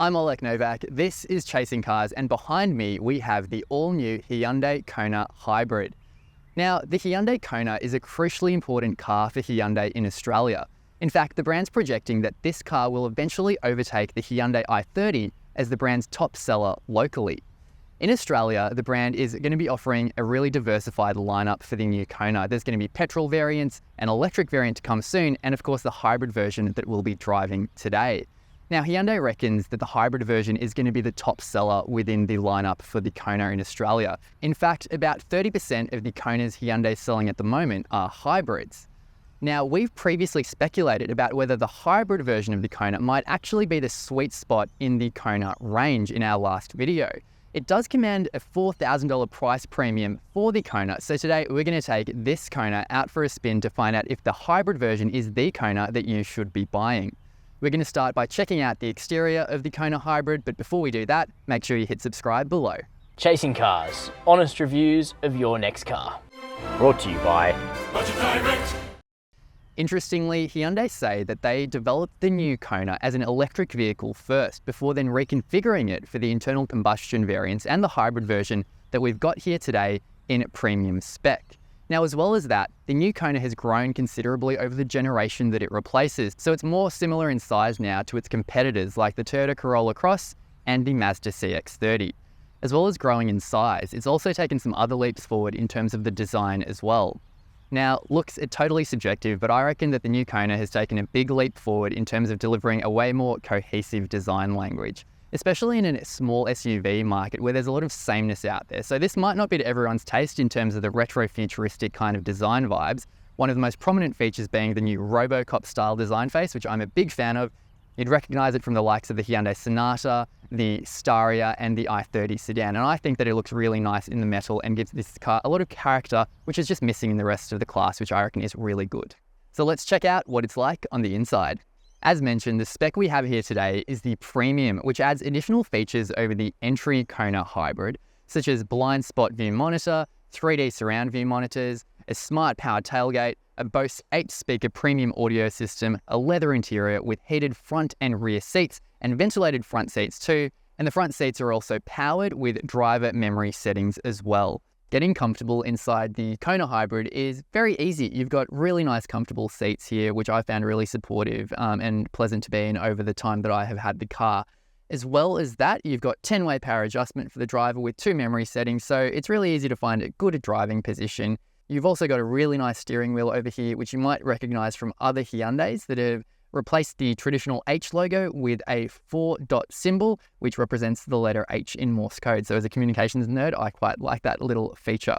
I'm Oleg Novak, this is Chasing Cars, and behind me we have the all-new Hyundai Kona Hybrid. Now, the Hyundai Kona is a crucially important car for Hyundai in Australia. In fact, the brand's projecting that this car will eventually overtake the Hyundai i30 as the brand's top seller locally. In Australia, the brand is going to be offering a really diversified lineup for the new Kona. There's going to be petrol variants, an electric variant to come soon, and of course the hybrid version that we'll be driving today. Now, Hyundai reckons that the hybrid version is going to be the top seller within the lineup for the Kona in Australia. In fact, about 30% of the Konas Hyundai is selling at the moment are hybrids. Now, we've previously speculated about whether the hybrid version of the Kona might actually be the sweet spot in the Kona range in our last video. It does command a $4,000 price premium for the Kona, so today we're going to take this Kona out for a spin to find out if the hybrid version is the Kona that you should be buying. We're going to start by checking out the exterior of the Kona Hybrid, but before we do that, make sure you hit subscribe below. Chasing Cars, honest reviews of your next car. Brought to you by Interestingly, Hyundai say that they developed the new Kona as an electric vehicle first, before then reconfiguring it for the internal combustion variants and the hybrid version that we've got here today in premium spec. Now, as well as that, the new Kona has grown considerably over the generation that it replaces, so it's more similar in size now to its competitors like the Toyota Corolla Cross and the Mazda CX-30. As well as growing in size, it's also taken some other leaps forward in terms of the design as well. Now, looks are totally subjective, but I reckon that the new Kona has taken a big leap forward in terms of delivering a way more cohesive design language, especially in a small SUV market where there's a lot of sameness out there. So this might not be to everyone's taste in terms of the retro-futuristic kind of design vibes, one of the most prominent features being the new Robocop style design face, which I'm a big fan of. You'd recognize it from the likes of the Hyundai Sonata, the Staria, and the i30 sedan. And I think that it looks really nice in the metal and gives this car a lot of character, which is just missing in the rest of the class, which I reckon is really good. So let's check out what it's like on the inside. As mentioned, the spec we have here today is the Premium, which adds additional features over the entry Kona Hybrid, such as blind spot view monitor, 3D surround view monitors, a smart power tailgate, a Bose 8-speaker premium audio system, a leather interior with heated front and rear seats, and ventilated front seats too, and the front seats are also powered with driver memory settings as well. Getting comfortable inside the Kona Hybrid is very easy. You've got really nice comfortable seats here, which I found really supportive and pleasant to be in over the time that I have had the car. As well as that, you've got 10-way power adjustment for the driver with 2 memory settings, so it's really easy to find a good driving position. You've also got a really nice steering wheel over here, which you might recognize from other Hyundais that have replaced the traditional H logo with a 4-dot symbol, which represents the letter H in Morse code. So as a communications nerd, I quite like that little feature.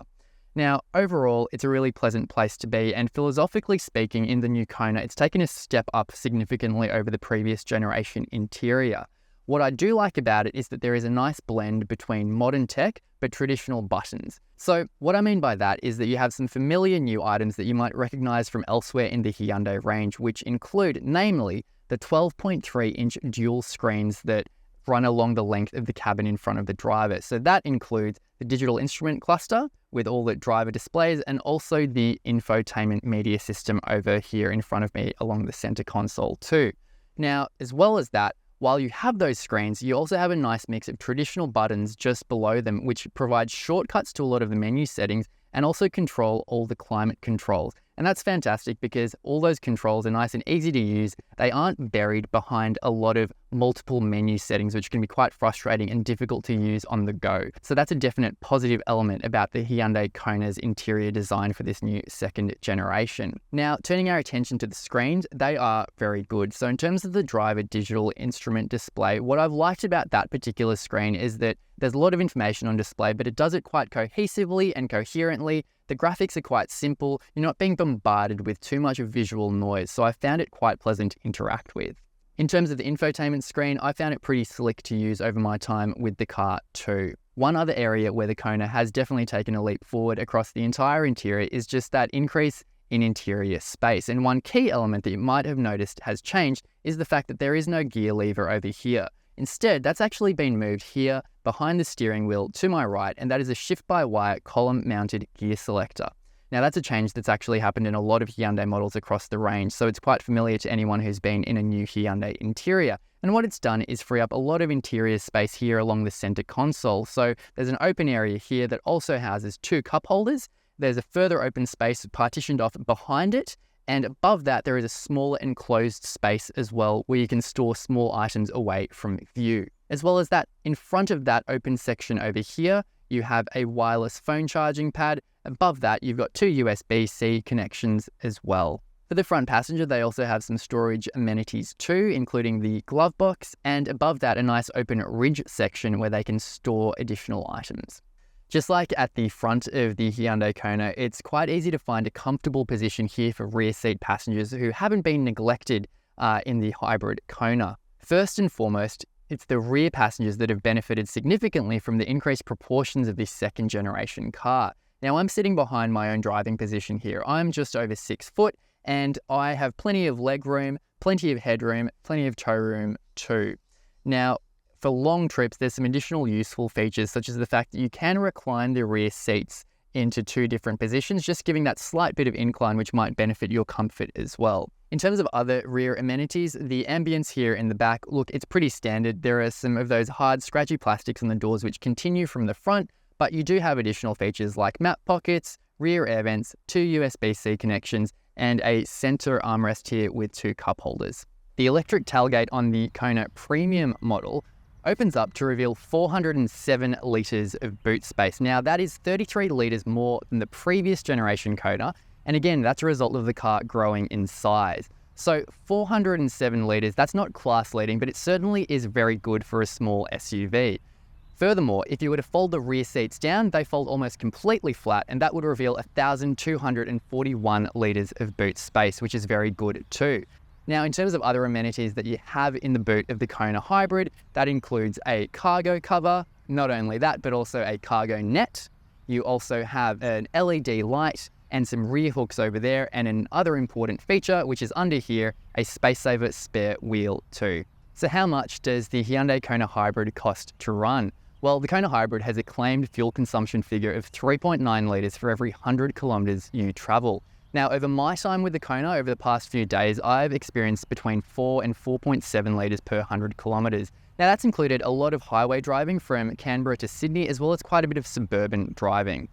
Now, overall, it's a really pleasant place to be, and philosophically speaking, in the new Kona, it's taken a step up significantly over the previous generation interior. What I do like about it is that there is a nice blend between modern tech but traditional buttons. So what I mean by that is that you have some familiar new items that you might recognize from elsewhere in the Hyundai range, which include, namely, the 12.3-inch dual screens that run along the length of the cabin in front of the driver. So that includes the digital instrument cluster with all the driver displays and also the infotainment media system over here in front of me along the center console too. Now, as well as that, while you have those screens, you also have a nice mix of traditional buttons just below them, which provide shortcuts to a lot of the menu settings and also control all the climate controls. And that's fantastic because all those controls are nice and easy to use. They aren't buried behind a lot of multiple menu settings, which can be quite frustrating and difficult to use on the go. So that's a definite positive element about the Hyundai Kona's interior design for this new second generation. Now, turning our attention to the screens, they are very good. So in terms of the driver digital instrument display, what I've liked about that particular screen is that there's a lot of information on display, but it does it quite cohesively and coherently. The graphics are quite simple. You're not being bombarded with too much of visual noise, so I found it quite pleasant to interact with. In terms of the infotainment screen, I found it pretty slick to use over my time with the car too. One other area where the Kona has definitely taken a leap forward across the entire interior is just that increase in interior space. And one key element that you might have noticed has changed is the fact that there is no gear lever over here. Instead, that's actually been moved here behind the steering wheel to my right, and that is a shift-by-wire column-mounted gear selector. Now that's a change that's actually happened in a lot of Hyundai models across the range, so it's quite familiar to anyone who's been in a new Hyundai interior. And what it's done is free up a lot of interior space here along the center console. So there's an open area here that also houses 2 cup holders. There's a further open space partitioned off behind it, and above that there is a smaller enclosed space as well where you can store small items away from view. As well as that, in front of that open section over here, you have a wireless phone charging pad. Above that, you've got 2 USB-C connections as well. For the front passenger, they also have some storage amenities too, including the glove box, and above that, a nice open ridge section where they can store additional items. Just like at the front of the Hyundai Kona, it's quite easy to find a comfortable position here for rear seat passengers who haven't been neglected in the hybrid Kona. First and foremost, it's the rear passengers that have benefited significantly from the increased proportions of this second generation car. Now I'm sitting behind my own driving position here. I'm just over 6 foot and I have plenty of leg room, plenty of headroom, plenty of tow room too. Now, for long trips, there's some additional useful features such as the fact that you can recline the rear seats into 2 different positions, just giving that slight bit of incline which might benefit your comfort as well. In terms of other rear amenities, the ambience here in the back, look, it's pretty standard. There are some of those hard, scratchy plastics on the doors which continue from the front, but you do have additional features like map pockets, rear air vents, 2 USB-C connections, and a center armrest here with 2 cup holders. The electric tailgate on the Kona Premium model opens up to reveal 407 litres of boot space. Now that is 33 litres more than the previous generation Kona, and again, that's a result of the car growing in size. So 407 litres, that's not class leading, but it certainly is very good for a small SUV. Furthermore, if you were to fold the rear seats down, they fold almost completely flat, and that would reveal 1,241 litres of boot space, which is very good too. Now, in terms of other amenities that you have in the boot of the Kona Hybrid, that includes a cargo cover, not only that, but also a cargo net. You also have an LED light and some rear hooks over there, and an other important feature, which is under here, a space saver spare wheel too. So how much does the Hyundai Kona Hybrid cost to run? Well, the Kona Hybrid has a claimed fuel consumption figure of 3.9 litres for every 100 kilometres you travel. Now, over my time with the Kona over the past few days, I've experienced between 4 and 4.7 litres per 100 kilometres. Now, that's included a lot of highway driving from Canberra to Sydney, as well as quite a bit of suburban driving.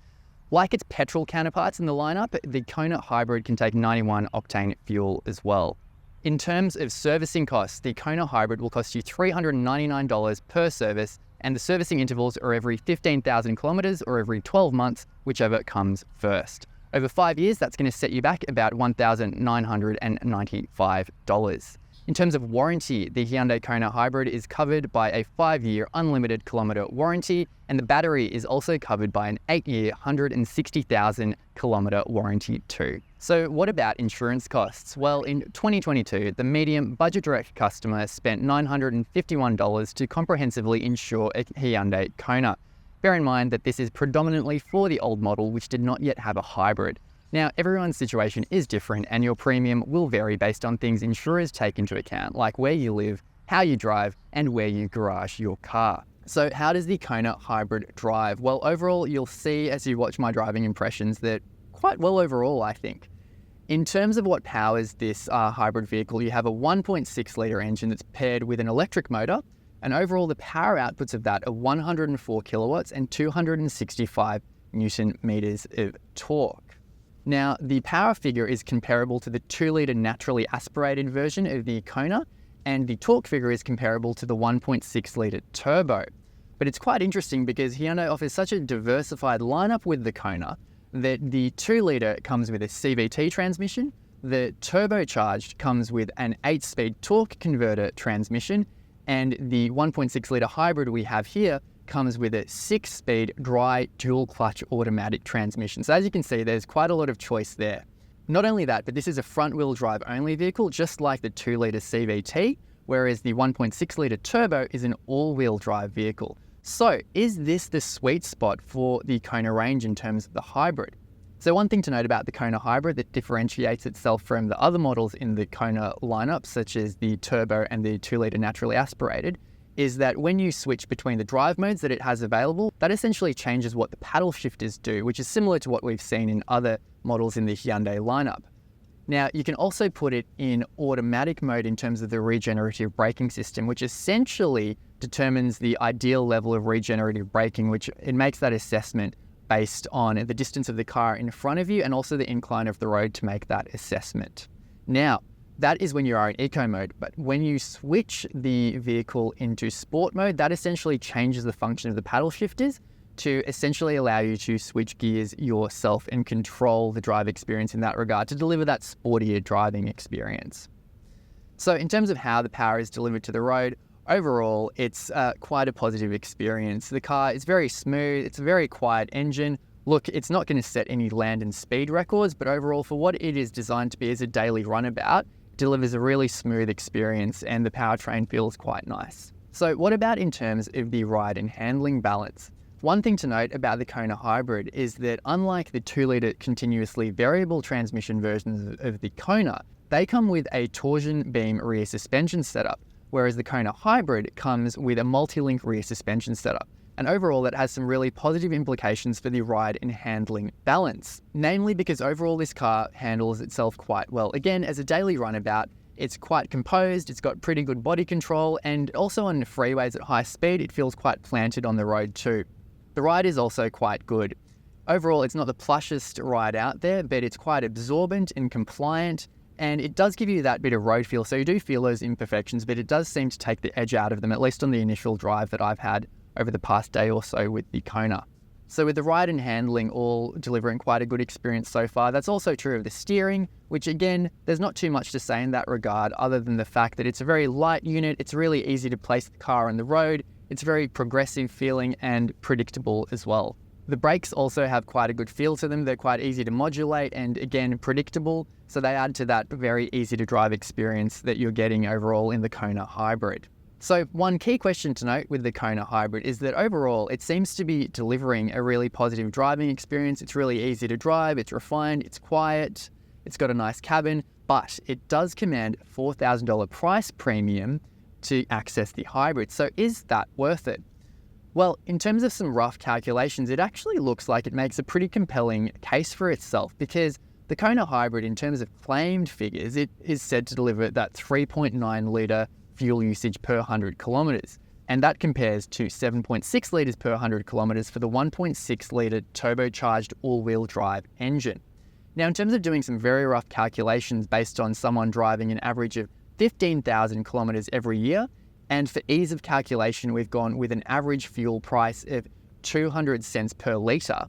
Like its petrol counterparts in the lineup, the Kona Hybrid can take 91 octane fuel as well. In terms of servicing costs, the Kona Hybrid will cost you $399 per service, and the servicing intervals are every 15,000 kilometres or every 12 months, whichever comes first. Over 5 years, that's going to set you back about $1,995. In terms of warranty, the Hyundai Kona Hybrid is covered by a 5-year unlimited kilometre warranty, and the battery is also covered by an 8-year 160,000 kilometre warranty too. So what about insurance costs? Well, in 2022, the medium budget direct customer spent $951 to comprehensively insure a Hyundai Kona. Bear in mind that this is predominantly for the old model, which did not yet have a hybrid. Now, everyone's situation is different, and your premium will vary based on things insurers take into account, like where you live, how you drive, and where you garage your car. So how does the Kona Hybrid drive? Well, overall, you'll see as you watch my driving impressions that quite well overall, I think. In terms of what powers this hybrid vehicle, you have a 1.6 litre engine that's paired with an electric motor, and overall the power outputs of that are 104 kilowatts and 265 Newton meters of torque. Now, the power figure is comparable to the 2-litre naturally aspirated version of the Kona, and the torque figure is comparable to the 1.6 litre turbo. But it's quite interesting because Hyundai offers such a diversified lineup with the Kona that the 2-litre comes with a CVT transmission, the turbocharged comes with an 8-speed torque converter transmission, and the 1.6 litre hybrid we have here comes with a 6-speed dry dual clutch automatic transmission. So as you can see, there's quite a lot of choice there. Not only that, but this is a front-wheel drive only vehicle, just like the 2-litre CVT, whereas the 1.6 litre turbo is an all-wheel drive vehicle. So is this the sweet spot for the Kona range in terms of the hybrid? So one thing to note about the Kona Hybrid that differentiates itself from the other models in the Kona lineup, such as the turbo and the 2-litre naturally aspirated, is that when you switch between the drive modes that it has available, that essentially changes what the paddle shifters do, which is similar to what we've seen in other models in the Hyundai lineup. Now, you can also put it in automatic mode in terms of the regenerative braking system, which essentially determines the ideal level of regenerative braking, which it makes that assessment based on the distance of the car in front of you and also the incline of the road to make that assessment. Now, that is when you are in eco mode, but when you switch the vehicle into sport mode, that essentially changes the function of the paddle shifters to essentially allow you to switch gears yourself and control the drive experience in that regard to deliver that sportier driving experience. So in terms of how the power is delivered to the road, overall, it's quite a positive experience. The car is very smooth, it's a very quiet engine. Look, it's not going to set any land and speed records, but overall, for what it is designed to be as a daily runabout, it delivers a really smooth experience and the powertrain feels quite nice. So what about in terms of the ride and handling balance? One thing to note about the Kona Hybrid is that unlike the 2-litre continuously variable transmission versions of the Kona, they come with a torsion beam rear suspension setup, whereas the Kona Hybrid comes with a multi-link rear suspension setup. And overall, that has some really positive implications for the ride and handling balance, namely because overall this car handles itself quite well. Again, as a daily runabout, it's quite composed, it's got pretty good body control, and also on freeways at high speed, it feels quite planted on the road too. The ride is also quite good. Overall, it's not the plushest ride out there, but it's quite absorbent and compliant, and it does give you that bit of road feel, so you do feel those imperfections, but it does seem to take the edge out of them, at least on the initial drive that I've had over the past day or so with the Kona. So with the ride and handling all delivering quite a good experience so far, that's also true of the steering, which again, there's not too much to say in that regard other than the fact that it's a very light unit, it's really easy to place the car on the road, it's very progressive feeling and predictable as well. The brakes also have quite a good feel to them, they're quite easy to modulate and again, predictable, so they add to that very easy to drive experience that you're getting overall in the Kona Hybrid. So one key question to note with the Kona Hybrid is that overall it seems to be delivering a really positive driving experience. It's really easy to drive, it's refined, it's quiet, it's got a nice cabin, but it does command a $4,000 price premium to access the hybrid. So is that worth it? Well, in terms of some rough calculations, it actually looks like it makes a pretty compelling case for itself because the Kona Hybrid, in terms of claimed figures, it is said to deliver that 3.9 litre fuel usage per 100 kilometres, and that compares to 7.6 litres per 100 kilometres for the 1.6 litre turbocharged all-wheel drive engine. Now, in terms of doing some very rough calculations based on someone driving an average of 15,000 kilometres every year, and for ease of calculation, we've gone with an average fuel price of 200 cents per litre.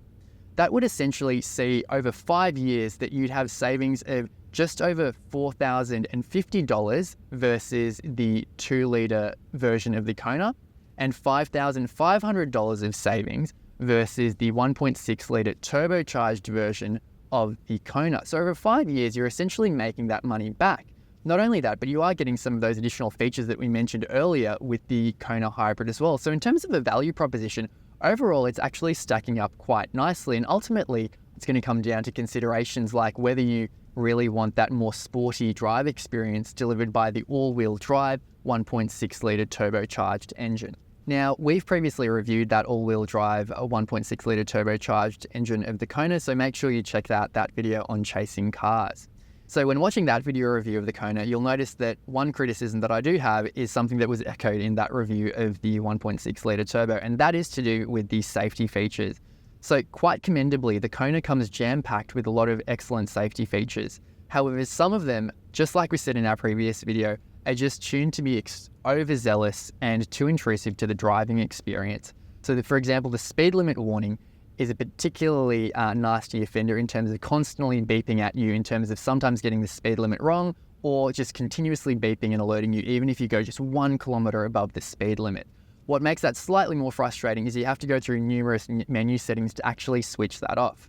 That would essentially see over 5 years that you'd have savings of just over $4,050 versus the 2-litre version of the Kona, and $5,500 of savings versus the 1.6 litre turbocharged version of the Kona. So over 5 years, you're essentially making that money back. Not only that, but you are getting some of those additional features that we mentioned earlier with the Kona Hybrid as well. So in terms of a value proposition, overall, it's actually stacking up quite nicely. And ultimately, it's going to come down to considerations like whether you really want that more sporty drive experience delivered by the all-wheel drive 1.6 litre turbocharged engine. Now, we've previously reviewed that all-wheel drive 1.6 litre turbocharged engine of the Kona, so make sure you check out that video on Chasing Cars. So when watching that video review of the Kona, you'll notice that one criticism that I do have is something that was echoed in that review of the 1.6 litre turbo, and that is to do with the safety features. So quite commendably, the Kona comes jam-packed with a lot of excellent safety features. However, some of them, just like we said in our previous video, are just tuned to be overzealous and too intrusive to the driving experience. So for example, the speed limit warning is a particularly nasty offender in terms of constantly beeping at you in terms of sometimes getting the speed limit wrong or just continuously beeping and alerting you even if you go just 1 kilometre above the speed limit. What makes that slightly more frustrating is you have to go through numerous menu settings to actually switch that off.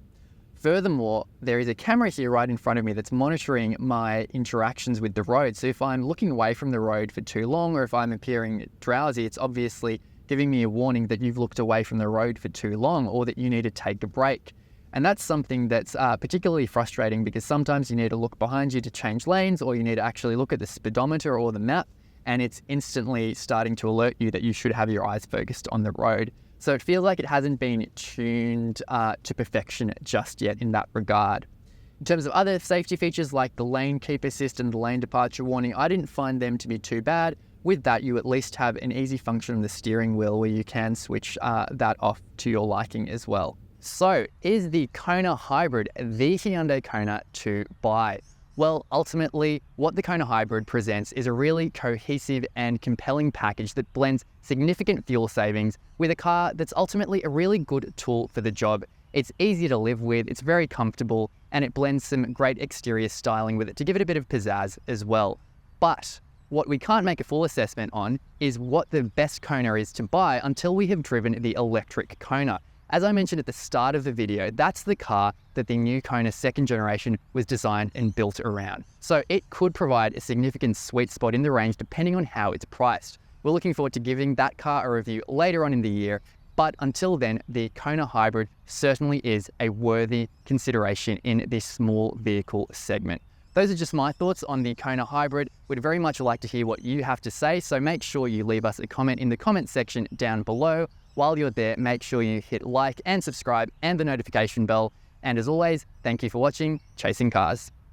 Furthermore, there is a camera here right in front of me that's monitoring my interactions with the road. So if I'm looking away from the road for too long or if I'm appearing drowsy, it's obviously giving me a warning that you've looked away from the road for too long or that you need to take a break. And that's something that's particularly frustrating because sometimes you need to look behind you to change lanes or you need to actually look at the speedometer or the map and it's instantly starting to alert you that you should have your eyes focused on the road. So it feels like it hasn't been tuned to perfection just yet in that regard. In terms of other safety features like the lane keep assist and the lane departure warning, I didn't find them to be too bad. With that, you at least have an easy function on the steering wheel where you can switch that off to your liking as well. So, is the Kona Hybrid the Hyundai Kona to buy? Well, ultimately, what the Kona Hybrid presents is a really cohesive and compelling package that blends significant fuel savings with a car that's ultimately a really good tool for the job. It's easy to live with, it's very comfortable, and it blends some great exterior styling with it to give it a bit of pizzazz as well. But what we can't make a full assessment on is what the best Kona is to buy until we have driven the electric Kona. As I mentioned at the start of the video, that's the car that the new Kona 2nd generation was designed and built around. So it could provide a significant sweet spot in the range depending on how it's priced. We're looking forward to giving that car a review later on in the year, but until then, the Kona Hybrid certainly is a worthy consideration in this small vehicle segment. Those are just my thoughts on the Kona Hybrid. We'd very much like to hear what you have to say, so make sure you leave us a comment in the comment section down below. While you're there, make sure you hit like and subscribe and the notification bell. And as always, thank you for watching Chasing Cars.